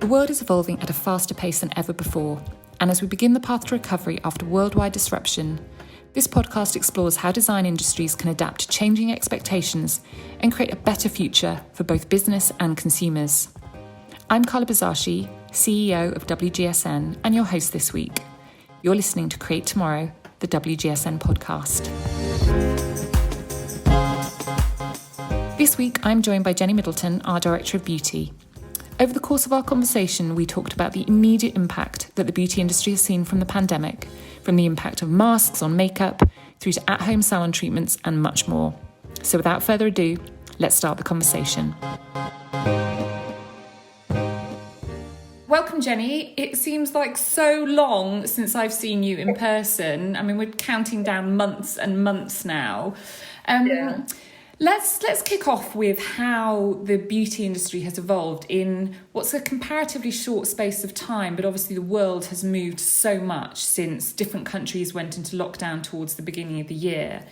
The world is evolving at a faster pace than ever before, and as we begin the path to recovery after worldwide disruption, this podcast explores how design industries can adapt to changing expectations and create a better future for both business and consumers. I'm Carla Buzasi, CEO of WGSN, and your host this week. You're listening to Create Tomorrow, the WGSN podcast. This week, I'm joined by Jenni Middleton, our Director of Beauty. Over the course of our conversation, we talked about the immediate impact that the beauty industry has seen from the pandemic, from the impact of masks on makeup, through to at-home salon treatments and much more. So without further ado, let's start the conversation. Welcome, Jenni. It seems like so long since I've seen you in person. I mean, we're counting down months and months now. Let's kick off with how the beauty industry has evolved in what's a comparatively short space of time, but obviously the world has moved so much since different countries went into lockdown towards the beginning of the year.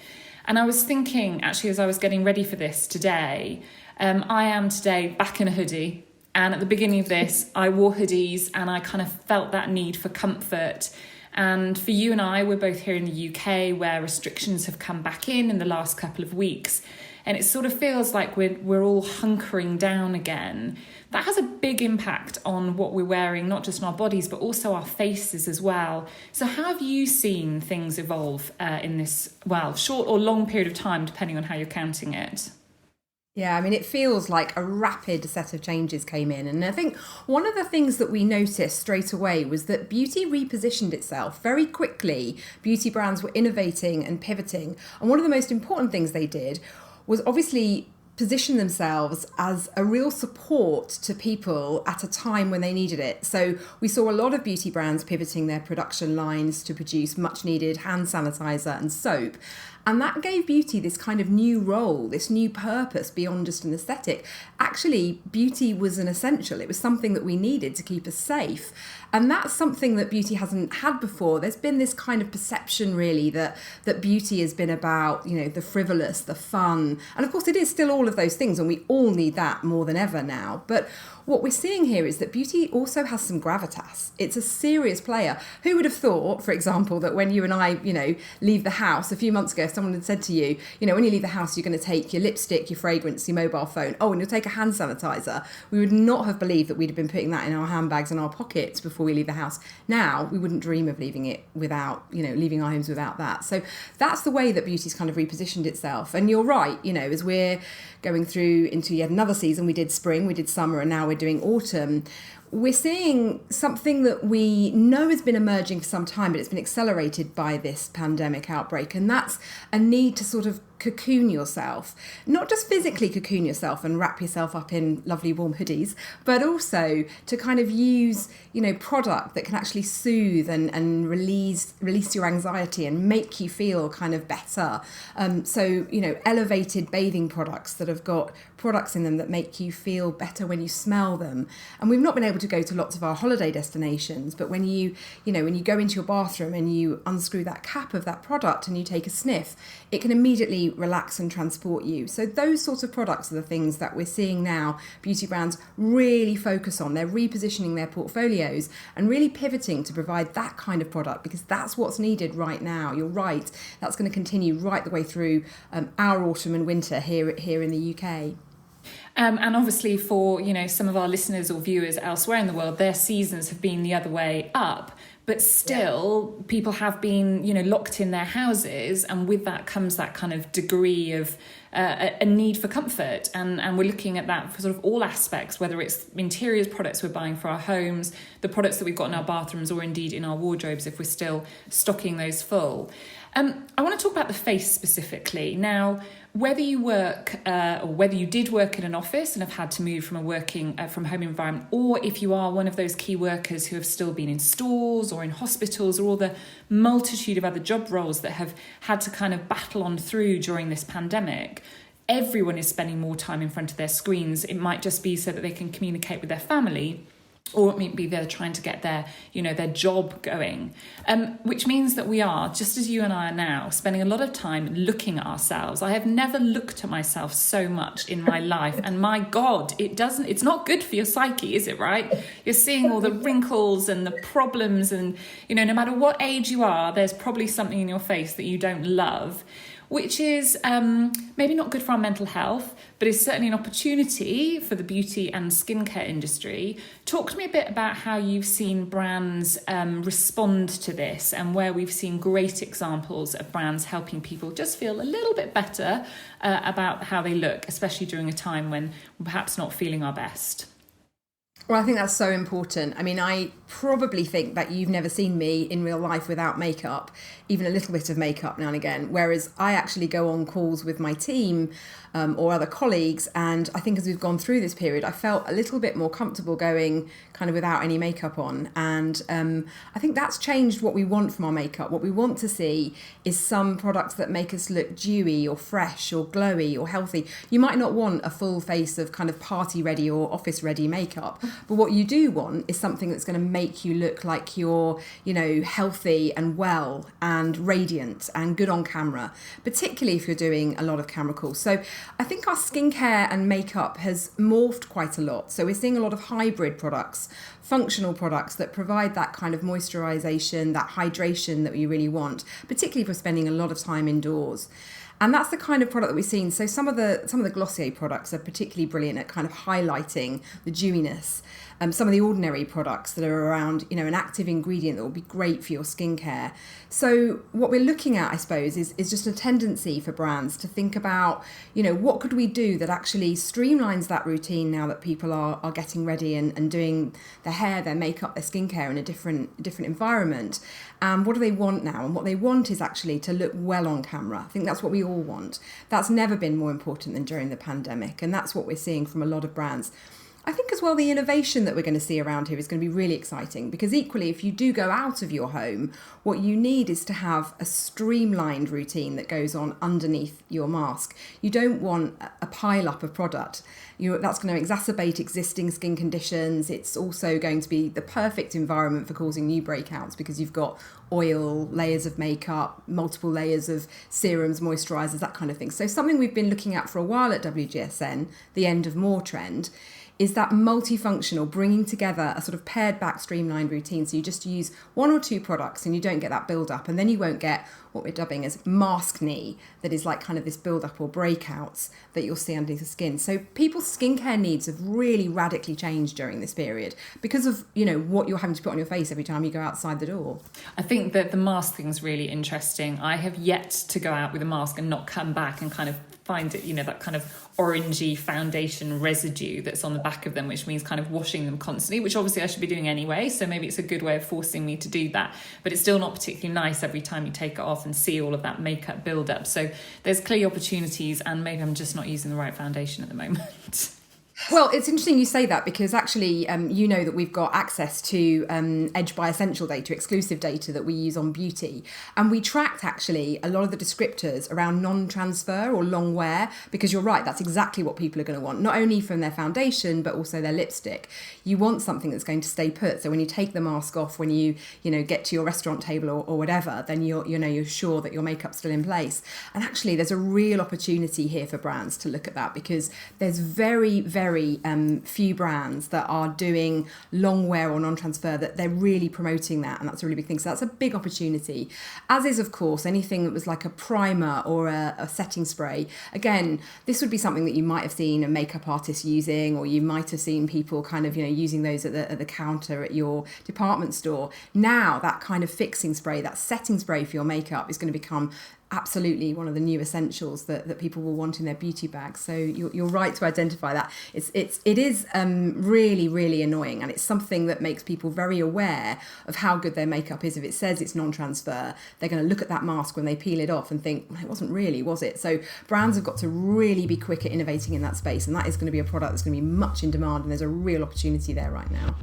And I was thinking, actually, as I was getting ready for this today, I am today back in a hoodie. And at the beginning of this, I wore hoodies and I kind of felt that need for comfort. And for you and I, we're both here in the UK where restrictions have come back in the last couple of weeks. And it sort of feels like we're all hunkering down again. That has a big impact on what we're wearing, not just on our bodies, but also our faces as well. So how have you seen things evolve in this, short or long period of time, depending on how you're counting it? Yeah, I mean, it feels like a rapid set of changes came in. And I think one of the things that we noticed straight away was that beauty repositioned itself very quickly. Beauty brands were innovating and pivoting. And one of the most important things they did was obviously position themselves as a real support to people at a time when they needed it. So we saw a lot of beauty brands pivoting their production lines to produce much needed hand sanitizer and soap. And that gave beauty this kind of new role, this new purpose beyond just an aesthetic. Actually, beauty was an essential. It was something that we needed to keep us safe. And that's something that beauty hasn't had before. There's been this kind of perception, really, that beauty has been about, the frivolous, the fun. And of course, it is still all of those things, and we all need that more than ever now. But what we're seeing here is that beauty also has some gravitas. It's a serious player. Who would have thought, for example, that when you and I, leave the house a few months ago, if someone had said to you, when you leave the house, you're going to take your lipstick, your fragrance, your mobile phone, and you'll take a hand sanitizer. We would not have believed that we'd have been putting that in our handbags and our pockets before we leave the house. Now, we wouldn't dream of leaving it without, leaving our homes without that. So that's the way that beauty's kind of repositioned itself. And you're right, as we're going through into yet another season, we did spring, we did summer, and now we're doing autumn. We're seeing something that we know has been emerging for some time, but it's been accelerated by this pandemic outbreak. And that's a need to sort of cocoon yourself, not just physically cocoon yourself and wrap yourself up in lovely warm hoodies, but also to kind of use, product that can actually soothe and release your anxiety and make you feel kind of better. So, elevated bathing products that have got products in them that make you feel better when you smell them. And we've not been able to go to lots of our holiday destinations, but when you go into your bathroom and you unscrew that cap of that product and you take a sniff, it can immediately relax and transport you. So those sorts of products are the things that we're seeing now beauty brands really focus on. They're repositioning their portfolios and really pivoting to provide that kind of product because that's what's needed right now. You're right, that's going to continue right the way through our autumn and winter here in the UK. And obviously for, some of our listeners or viewers elsewhere in the world, their seasons have been the other way up. But still, people have been, locked in their houses. And with that comes that kind of degree of a need for comfort. And we're looking at that for sort of all aspects, whether it's interiors products we're buying for our homes, the products that we've got in our bathrooms, or indeed in our wardrobes if we're still stocking those full. I want to talk about the face specifically. Now, whether you work or whether you did work in an office and have had to move from a working from home environment, or if you are one of those key workers who have still been in stores or in hospitals or all the multitude of other job roles that have had to kind of battle on through during this pandemic, everyone is spending more time in front of their screens. It might just be so that they can communicate with their family, or maybe they're trying to get their job going, which means that we are, just as you and I are now, spending a lot of time looking at ourselves. I have never looked at myself so much in my life, and my God, it's not good for your psyche, is it, right? You're seeing all the wrinkles and the problems, and no matter what age you are, there's probably something in your face that you don't love, which is maybe not good for our mental health, but is certainly an opportunity for the beauty and skincare industry. Talk to me a bit about how you've seen brands respond to this, and where we've seen great examples of brands helping people just feel a little bit better about how they look, especially during a time when we're perhaps not feeling our best. Well, I think that's so important. I mean, I probably think that you've never seen me in real life without makeup, even a little bit of makeup now and again, whereas I actually go on calls with my team or other colleagues, and I think as we've gone through this period, I felt a little bit more comfortable going kind of without any makeup on, and I think that's changed what we want from our makeup. What we want to see is some products that make us look dewy or fresh or glowy or healthy. You might not want a full face of kind of party ready or office ready makeup, but what you do want is something that's going to make you look like you're, healthy and well and radiant and good on camera, particularly if you're doing a lot of camera calls. So I think our skincare and makeup has morphed quite a lot. So we're seeing a lot of hybrid products, functional products that provide that kind of moisturization, that hydration that we really want, particularly if we're spending a lot of time indoors. And that's the kind of product that we've seen. So some of the Glossier products are particularly brilliant at kind of highlighting the dewiness. Some of the Ordinary products that are around, an active ingredient that will be great for your skincare. So what we're looking at, I suppose, is just a tendency for brands to think about, what could we do that actually streamlines that routine now that people are getting ready and doing their hair, their makeup, their skincare in a different environment. And what do they want now? And what they want is actually to look well on camera. I think that's what we all want. That's never been more important than during the pandemic. And that's what we're seeing from a lot of brands. I think as well the innovation that we're going to see around here is going to be really exciting, because equally if you do go out of your home, what you need is to have a streamlined routine that goes on underneath your mask. You don't want a pile up of product. That's going to exacerbate existing skin conditions. It's also going to be the perfect environment for causing new breakouts, because you've got oil, layers of makeup, multiple layers of serums, moisturizers, that kind of thing. So something we've been looking at for a while at WGSN, the end of more trend, is that multifunctional, bringing together a sort of pared back, streamlined routine. So you just use one or two products and you don't get that build up, and then you won't get what we're dubbing as maskne, that is like kind of this build up or breakouts that you'll see underneath the skin. So people's skincare needs have really radically changed during this period because of, what you're having to put on your face every time you go outside the door. I think that the mask thing is really interesting. I have yet to go out with a mask and not come back and kind of find it, that kind of orangey foundation residue that's on the back of them, which means kind of washing them constantly, which obviously I should be doing anyway. So maybe it's a good way of forcing me to do that. But it's still not particularly nice every time you take it off and see all of that makeup build up. So there's clearly opportunities, and maybe I'm just not using the right foundation at the moment. Well, it's interesting you say that, because actually, that we've got access to Edge by Essential data, exclusive data that we use on beauty. And we tracked actually a lot of the descriptors around non-transfer or long wear, because you're right, that's exactly what people are going to want, not only from their foundation, but also their lipstick. You want something that's going to stay put. So when you take the mask off, when you get to your restaurant table or whatever, then you're sure that your makeup's still in place. And actually, there's a real opportunity here for brands to look at that, because there's very, very few brands that are doing long wear or non-transfer, that they're really promoting that, and that's a really big thing. So that's a big opportunity, as is of course anything that was like a primer or a setting spray. Again, this would be something that you might have seen a makeup artist using, or you might have seen people kind of using those at the counter at your department store. Now that kind of fixing spray, that setting spray for your makeup, is going to become absolutely one of the new essentials that people will want in their beauty bags. So you're right to identify that. It is really, really annoying, and it's something that makes people very aware of how good their makeup is. If it says it's non-transfer, they're going to look at that mask when they peel it off and think, well, it wasn't really, was it? So brands have got to really be quick at innovating in that space, and that is going to be a product that's going to be much in demand, and there's a real opportunity there right now.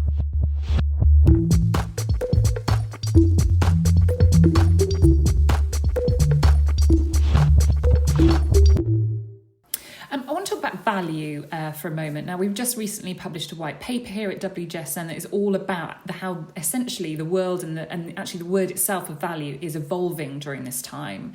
value for a moment. Now, we've just recently published a white paper here at WGSN that is all about how essentially the world and actually the word itself of value is evolving during this time.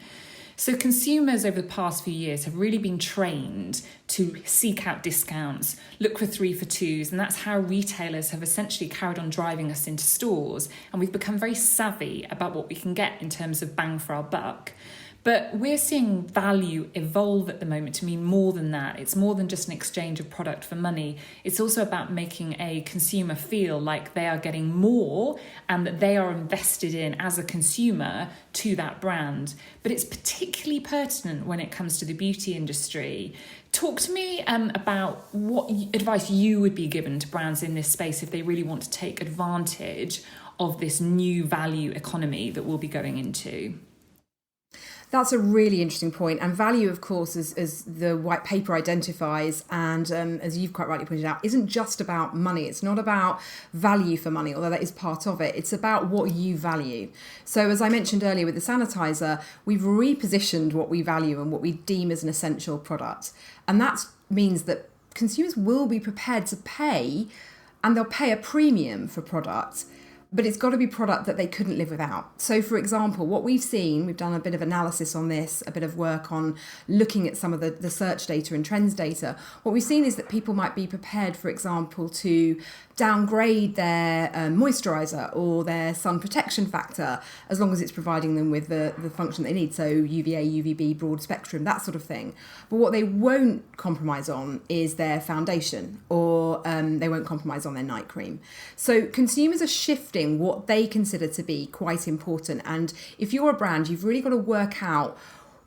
So consumers over the past few years have really been trained to seek out discounts, look for 3 for 2s, and that's how retailers have essentially carried on driving us into stores. And we've become very savvy about what we can get in terms of bang for our buck. But we're seeing value evolve at the moment to mean more than that. It's more than just an exchange of product for money. It's also about making a consumer feel like they are getting more and that they are invested in as a consumer to that brand. But it's particularly pertinent when it comes to the beauty industry. Talk to me about what advice you would be given to brands in this space if they really want to take advantage of this new value economy that we'll be going into. That's a really interesting point. And value, of course, as the white paper identifies, and as you've quite rightly pointed out, isn't just about money. It's not about value for money, although that is part of it. It's about what you value. So as I mentioned earlier with the sanitizer, we've repositioned what we value and what we deem as an essential product. And that means that consumers will be prepared to pay, and they'll pay a premium for products. But it's got to be product that they couldn't live without. So, for example, what we've seen, we've done a bit of analysis on this, a bit of work on looking at some of the search data and trends data. What we've seen is that people might be prepared, for example, to downgrade their moisturiser or their sun protection factor, as long as it's providing them with the function they need. So UVA, UVB, broad spectrum, that sort of thing. But what they won't compromise on is their foundation, or they won't compromise on their night cream. So consumers are shifting what they consider to be quite important. And if you're a brand, you've really got to work out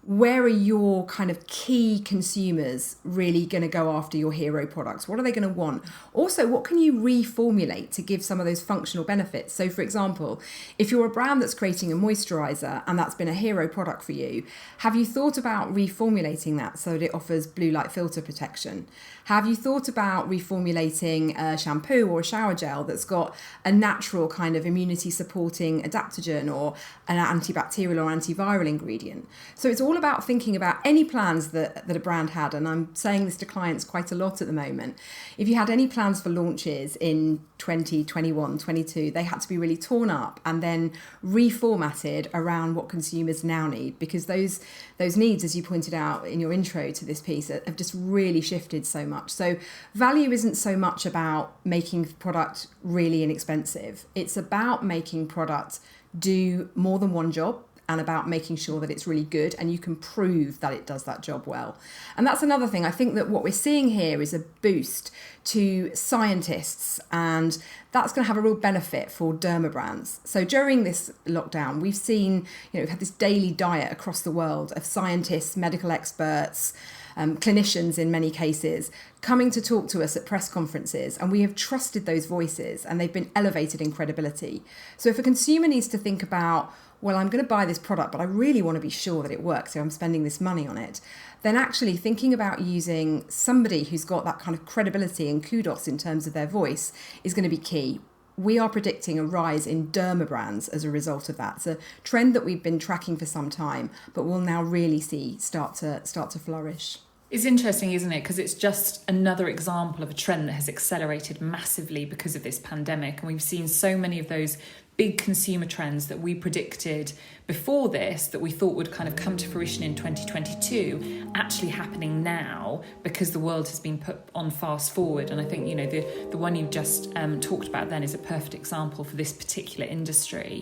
where are your kind of key consumers really going to go after your hero products? What are they going to want? Also, what can you reformulate to give some of those functional benefits? So, for example, if you're a brand that's creating a moisturiser and that's been a hero product for you, have you thought about reformulating that so that it offers blue light filter protection? Have you thought about reformulating a shampoo or a shower gel that's got a natural kind of immunity supporting adaptogen or an antibacterial or antiviral ingredient? So it's all about thinking about any plans that a brand had, and I'm saying this to clients quite a lot at the moment. If you had any plans for launches in 2021, 22, they had to be really torn up and then reformatted around what consumers now need, because those needs, as you pointed out in your intro to this piece, have just really shifted so much. So value isn't so much about making product really inexpensive. It's about making product do more than one job, and about making sure that it's really good and you can prove that it does that job well. And that's another thing. I think that what we're seeing here is a boost to scientists, and that's going to have a real benefit for derma brands. So during this lockdown, we've seen, we've had this daily diet across the world of scientists, medical experts, clinicians in many cases, coming to talk to us at press conferences, and we have trusted those voices and they've been elevated in credibility. So if a consumer needs to think about, well, I'm going to buy this product, but I really want to be sure that it works, so I'm spending this money on it, then actually thinking about using somebody who's got that kind of credibility and kudos in terms of their voice is going to be key. We are predicting a rise in derma brands as a result of that. It's a trend that we've been tracking for some time, but we'll now really see start to flourish. It's interesting, isn't it? Because it's just another example of a trend that has accelerated massively because of this pandemic. And we've seen so many of those big consumer trends that we predicted before this, that we thought would kind of come to fruition in 2022, actually happening now because the world has been put on fast forward. And I think, the one you just talked about then is a perfect example for this particular industry.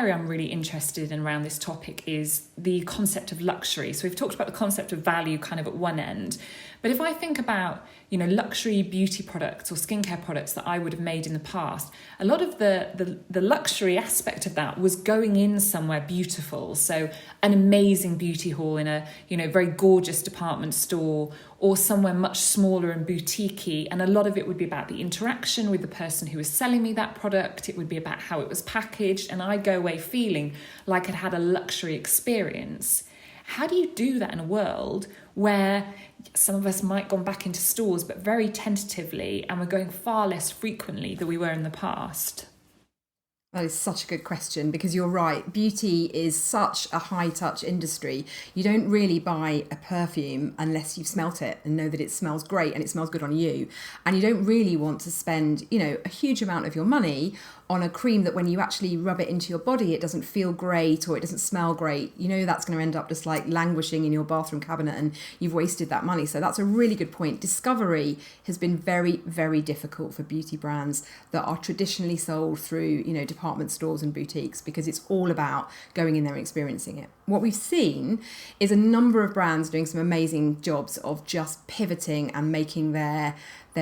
I'm really interested in around this topic is the concept of luxury. So we've talked about the concept of value kind of at one end, but if I think about, luxury beauty products or skincare products that I would have made in the past, a lot of the luxury aspect of that was going in somewhere beautiful. So an amazing beauty hall in a, very gorgeous department store, or somewhere much smaller and boutique-y. And a lot of it would be about the interaction with the person who was selling me that product. It would be about how it was packaged. And I go away feeling like I'd had a luxury experience. How do you do that in a world where some of us might gone back into stores, but very tentatively, and we're going far less frequently than we were in the past? That is such a good question, because you're right. Beauty is such a high touch industry. You don't really buy a perfume unless you've smelt it and know that it smells great and it smells good on you. And you don't really want to spend, a huge amount of your money on a cream that when you actually rub it into your body, it doesn't feel great or it doesn't smell great. That's going to end up just like languishing in your bathroom cabinet and you've wasted that money. So that's a really good point. Discovery has been very, very difficult for beauty brands that are traditionally sold through, department stores and boutiques, because it's all about going in there and experiencing it. What we've seen is a number of brands doing some amazing jobs of just pivoting and making their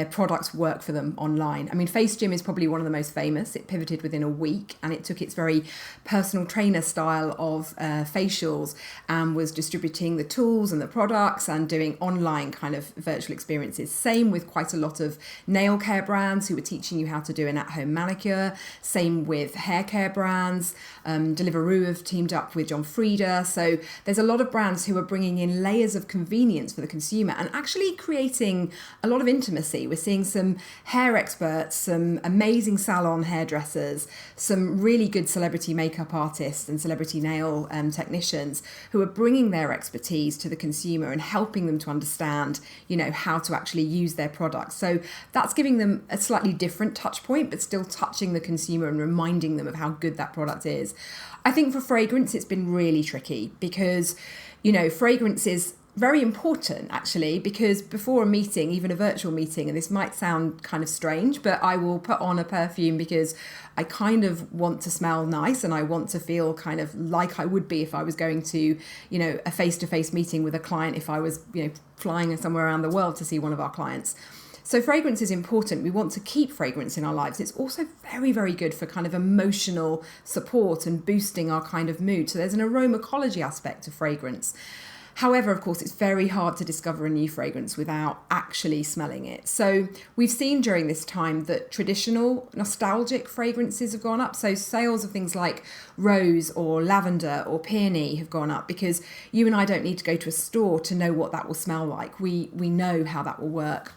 products work for them online. I mean, Face Gym is probably one of the most famous. It pivoted within a week and it took its very personal trainer style of facials and was distributing the tools and the products and doing online kind of virtual experiences. Same with quite a lot of nail care brands who were teaching you how to do an at-home manicure. Same with hair care brands. Deliveroo have teamed up with John Frieda. So there's a lot of brands who are bringing in layers of convenience for the consumer and actually creating a lot of intimacy. We're seeing some hair experts, some amazing salon hairdressers, some really good celebrity makeup artists and celebrity nail technicians who are bringing their expertise to the consumer and helping them to understand, how to actually use their products. So that's giving them a slightly different touch point, but still touching the consumer and reminding them of how good that product is. I think for fragrance, it's been really tricky because, fragrance is very important actually, because before a meeting, even a virtual meeting, and this might sound kind of strange, but I will put on a perfume because I kind of want to smell nice and I want to feel kind of like I would be if I was going to, a face-to-face meeting with a client, if I was, flying somewhere around the world to see one of our clients. So fragrance is important. We want to keep fragrance in our lives. It's also very, very good for kind of emotional support and boosting our kind of mood. So there's an aromatology aspect to fragrance. However, of course, it's very hard to discover a new fragrance without actually smelling it. So we've seen during this time that traditional nostalgic fragrances have gone up. So sales of things like rose or lavender or peony have gone up because you and I don't need to go to a store to know what that will smell like. We know how that will work.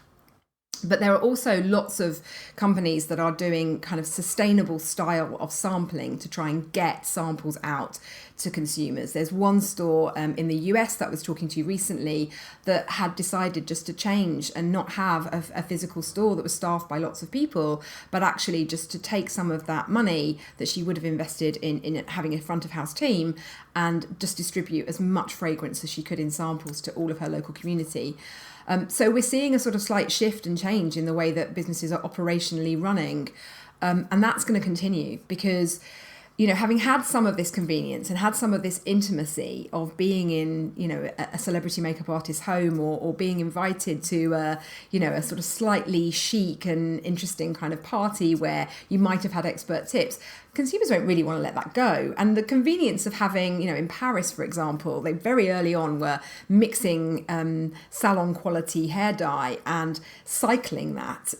But there are also lots of companies that are doing kind of sustainable style of sampling to try and get samples out to consumers. There's one store in the US that I was talking to recently that had decided just to change and not have a physical store that was staffed by lots of people, but actually just to take some of that money that she would have invested in having a front of house team and just distribute as much fragrance as she could in samples to all of her local community. So we're seeing a sort of slight shift and change in the way that businesses are operationally running. And that's going to continue because, having had some of this convenience and had some of this intimacy of being in, a celebrity makeup artist's home or being invited to, a sort of slightly chic and interesting kind of party where you might have had expert tips, consumers won't really want to let that go. And the convenience of having, in Paris, for example, they very early on were mixing salon quality hair dye and cycling that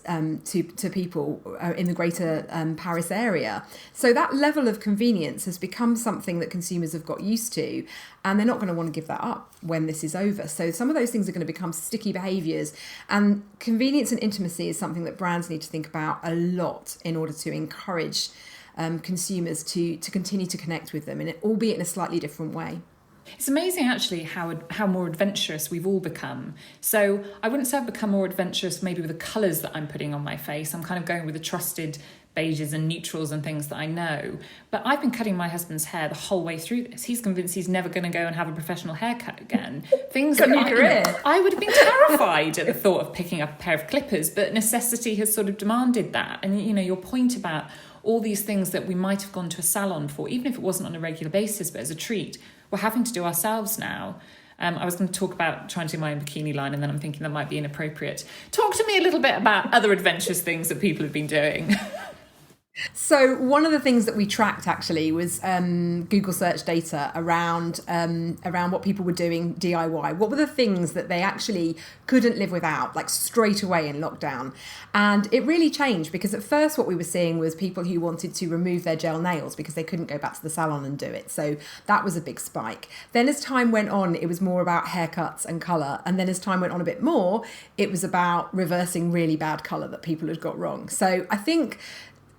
to people in the greater Paris area. So that level of convenience has become something that consumers have got used to, and they're not going to want to give that up when this is over. So some of those things are going to become sticky behaviours, and convenience and intimacy is something that brands need to think about a lot in order to encourage consumers to continue to connect with them, and albeit in a slightly different way. It's amazing actually how more adventurous we've all become. So I wouldn't say I've become more adventurous maybe with the colours that I'm putting on my face. I'm kind of going with the trusted beiges and neutrals and things that I know. But I've been cutting my husband's hair the whole way through this. He's convinced he's never going to go and have a professional haircut again. Things that I would have been terrified at the thought of picking up a pair of clippers, but necessity has sort of demanded that. And your point about all these things that we might have gone to a salon for, even if it wasn't on a regular basis, but as a treat, we're having to do ourselves now. I was going to talk about trying to do my own bikini line, and then I'm thinking that might be inappropriate. Talk to me a little bit about other adventurous things that people have been doing. So one of the things that we tracked actually was Google search data around what people were doing DIY. What were the things that they actually couldn't live without, like straight away in lockdown? And it really changed, because at first what we were seeing was people who wanted to remove their gel nails because they couldn't go back to the salon and do it. So that was a big spike. Then as time went on, it was more about haircuts and colour. And then as time went on a bit more, it was about reversing really bad colour that people had got wrong. So I think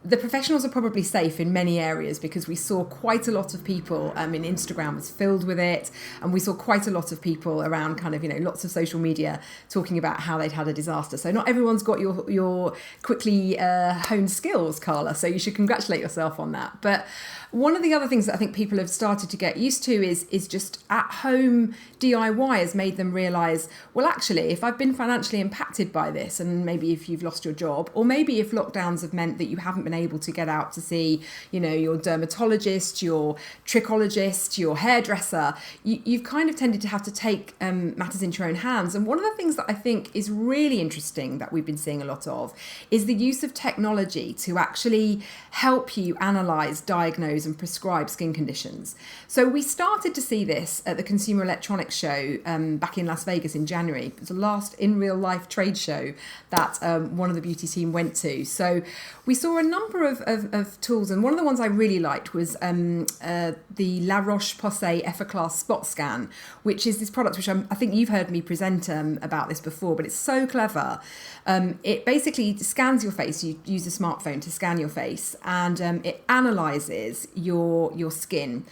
the professionals are probably safe in many areas, because we saw quite a lot of people, Instagram was filled with it, and we saw quite a lot of people around kind of, lots of social media talking about how they'd had a disaster. So not everyone's got your quickly honed skills, Carla, so you should congratulate yourself on that. But one of the other things that I think people have started to get used to is just at home DIY has made them realise, well, actually, if I've been financially impacted by this, and maybe if you've lost your job, or maybe if lockdowns have meant that you haven't been able to get out to see, your dermatologist, your trichologist, your hairdresser, you've kind of tended to have to take matters into your own hands. And one of the things that I think is really interesting that we've been seeing a lot of is the use of technology to actually help you analyse, diagnose and prescribe skin conditions. So we started to see this at the Consumer Electronics Show back in Las Vegas in January. It was the last in real life trade show that one of the beauty team went to. So we saw a number of tools, and one of the ones I really liked was the La Roche-Posay Efficlass Spot Scan, which is this product which I think you've heard me present about this before, but it's so clever. It basically scans your face. You use a smartphone to scan your face, and it analyses your skin.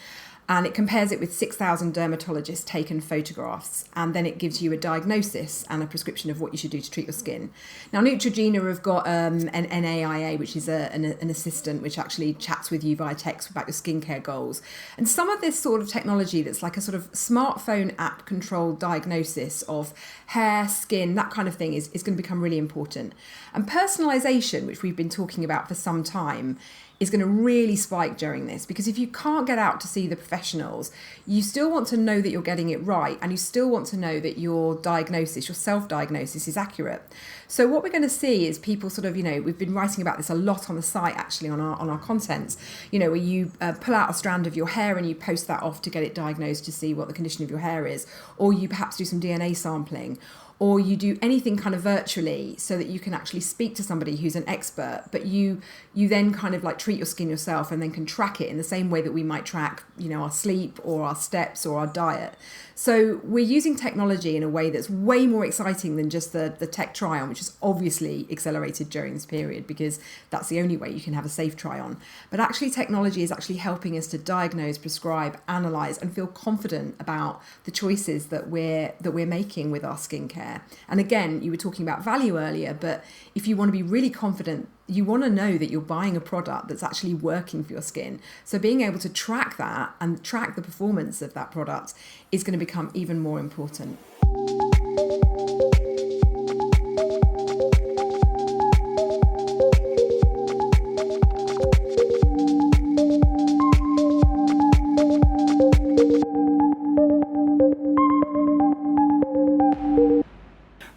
And it compares it with 6,000 dermatologists taken photographs, and then it gives you a diagnosis and a prescription of what you should do to treat your skin. Now, Neutrogena have got an NAIA, which is an assistant which actually chats with you via text about your skincare goals. And some of this sort of technology that's like a sort of smartphone app-controlled diagnosis of hair, skin, that kind of thing is going to become really important. And personalisation, which we've been talking about for some time, is going to really spike during this, because if you can't get out to see the professionals, you still want to know that you're getting it right, and you still want to know that your diagnosis, your self-diagnosis, is accurate. So what we're going to see is people sort of, we've been writing about this a lot on the site, actually, on our content, where you pull out a strand of your hair and you post that off to get it diagnosed to see what the condition of your hair is, or you perhaps do some DNA sampling, or you do anything kind of virtually so that you can actually speak to somebody who's an expert, but you then kind of like treat your skin yourself and then can track it in the same way that we might track, our sleep or our steps or our diet. So we're using technology in a way that's way more exciting than just the tech try-on, which is obviously accelerated during this period because that's the only way you can have a safe try-on. But actually technology is actually helping us to diagnose, prescribe, analyse and feel confident about the choices that we're making with our skincare. And again, you were talking about value earlier, but if you want to be really confident, you want to know that you're buying a product that's actually working for your skin. So being able to track that and track the performance of that product is going to become even more important.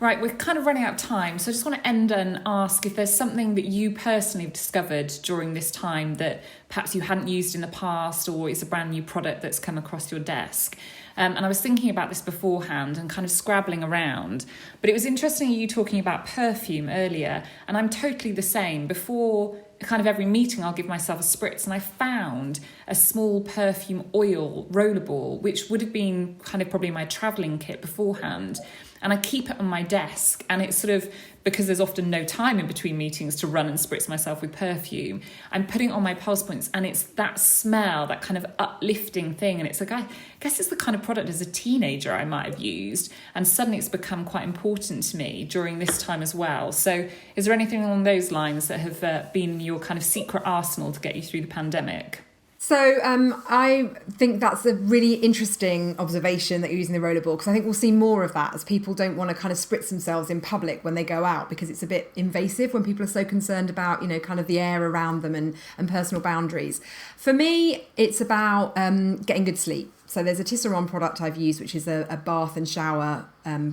Right, we're kind of running out of time, so I just want to end and ask if there's something that you personally have discovered during this time that perhaps you hadn't used in the past, or is a brand new product that's come across your desk. And I was thinking about this beforehand and kind of scrabbling around, but it was interesting you talking about perfume earlier, and I'm totally the same. Before kind of every meeting, I'll give myself a spritz, and I found a small perfume oil rollerball, which would have been kind of probably my travelling kit beforehand. And I keep it on my desk, and it's sort of, because there's often no time in between meetings to run and spritz myself with perfume, I'm putting it on my pulse points, and it's that smell, that kind of uplifting thing. And it's like, I guess it's the kind of product as a teenager I might have used, and suddenly it's become quite important to me during this time as well. So is there anything along those lines that have been your kind of secret arsenal to get you through the pandemic? So I think that's a really interesting observation that you're using the rollerball, because I think we'll see more of that as people don't want to kind of spritz themselves in public when they go out, because it's a bit invasive when people are so concerned about, kind of the air around them and personal boundaries. For me, it's about getting good sleep. So there's a Tisserand product I've used, which is a bath and shower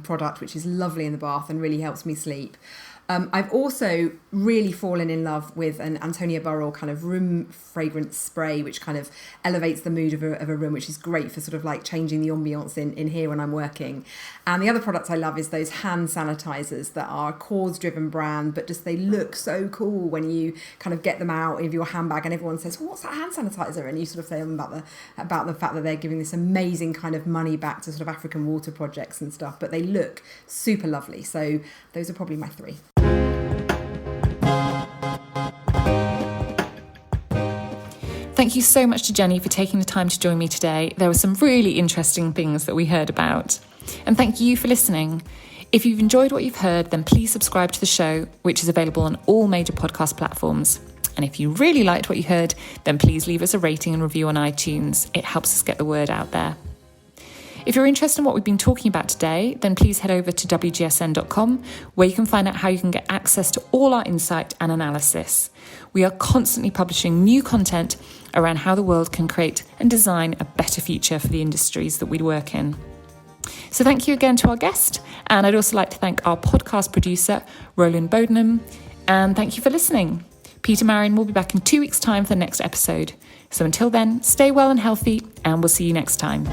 product, which is lovely in the bath and really helps me sleep. I've also really fallen in love with an Antonia Burrell kind of room fragrance spray, which kind of elevates the mood of a room, which is great for sort of like changing the ambience in here when I'm working. And the other product I love is those hand sanitizers that are a cause-driven brand, but just they look so cool when you kind of get them out of your handbag and everyone says, well, what's that hand sanitizer? And you sort of say about the fact that they're giving this amazing kind of money back to sort of African water projects and stuff, but they look super lovely. So those are probably my 3. Thank you so much to Jenni for taking the time to join me today. There were some really interesting things that we heard about. And thank you for listening. If you've enjoyed what you've heard, then please subscribe to the show, which is available on all major podcast platforms. And if you really liked what you heard, then please leave us a rating and review on iTunes. It helps us get the word out there. If you're interested in what we've been talking about today, then please head over to WGSN.com, where you can find out how you can get access to all our insight and analysis. We are constantly publishing new content around how the world can create and design a better future for the industries that we work in. So thank you again to our guest, and I'd also like to thank our podcast producer, Roland Bodenham, and thank you for listening. Peter Marion will be back in 2 weeks' time for the next episode. So until then, stay well and healthy, and we'll see you next time.